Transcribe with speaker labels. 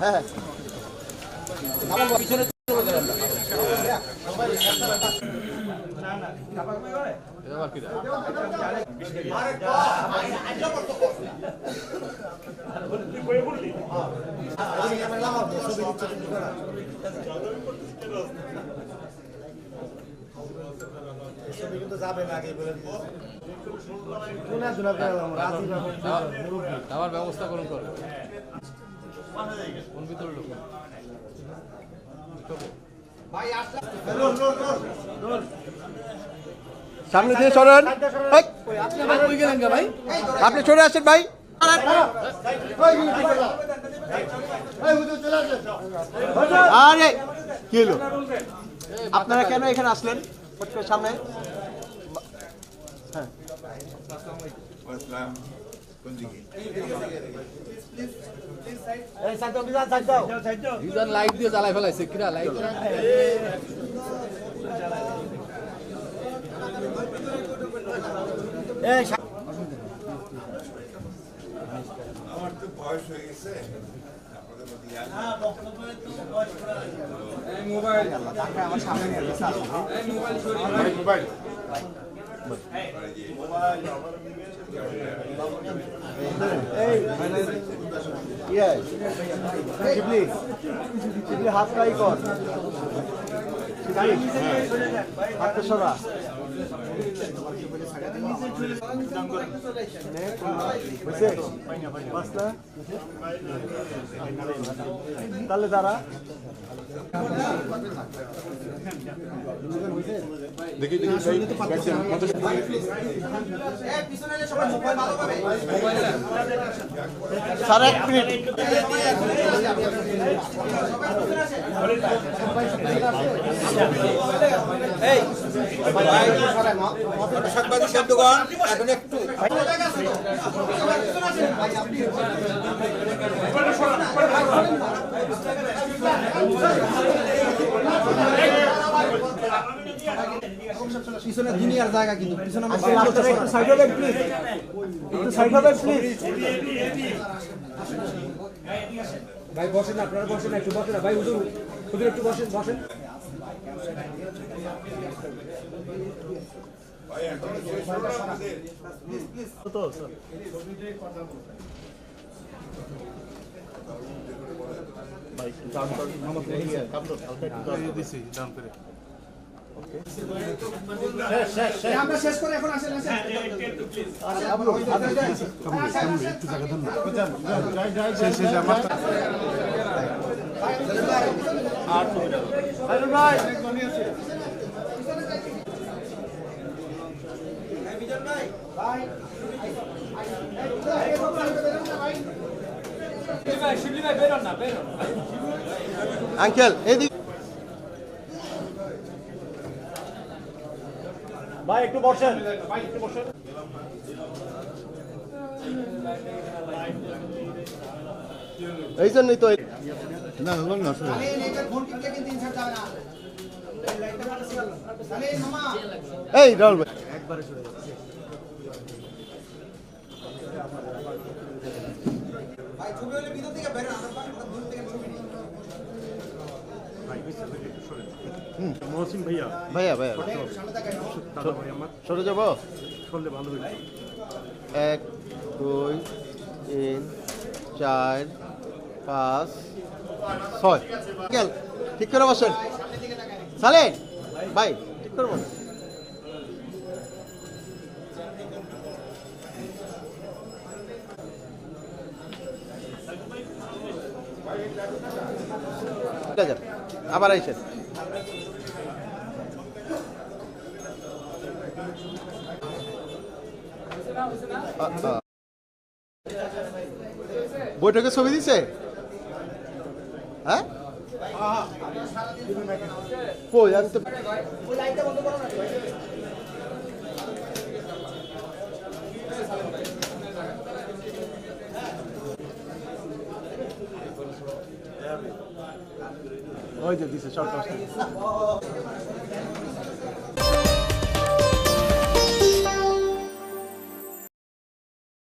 Speaker 1: হ্যাঁ পিছনে
Speaker 2: আমার ব্যবস্থা করুন করে কোন ভিতরে লোক
Speaker 1: সামনে দিয়ে সরেন আপনি সরে আসেন ভাই আরে কি হলো আপনারা কেন এখানে আসলেন সামনে
Speaker 2: লাইট দিয়ে জ্বালাই ফেলাইছে কিরা লাইট
Speaker 3: আমার তো বয়স হয়ে গেছে
Speaker 1: হাত ফ্রাই কর হাত সরা তাহলে তারা
Speaker 3: দেখি
Speaker 1: স্যার 1 মিনিট
Speaker 3: সাংবাদিক শব্দগণ এখন একটু
Speaker 1: পিছনে দুনিয়ার জায়গা কিন্তু পিছনে একটু সাইড হবেন প্লিজ একটু সাইড হবেন প্লিজ
Speaker 4: ভাই বসেন আপনারা বসেন একটু বসেন ভাই হুজুর হুজুর একটু বসেন বসেন
Speaker 1: আমরা শেষ করে এখন আসেন একটু জায়গা দেন আঙ্কেল এদিক ভাই একটু বসেন এই জন্যই তো না এই রাহুল ভাই একবারে সরে যাচ্ছে ভাই ছবি হলে ভিতর থেকে বের না আমরা দূর থেকে ছবি নিই ভাই পিছন থেকে একটু সরে মহসিন ভাইয়া সরে যাব সরলে ভালো হইবে 1 2 3 4 5 6 গেল ঠিক করে বসেন সালেন ভাই ঠিক করে বসেন আবার আইসেন বৈঠকে ছবি দিছে হ্যাঁ কই আমি তো ওই যে দিছে শর্ট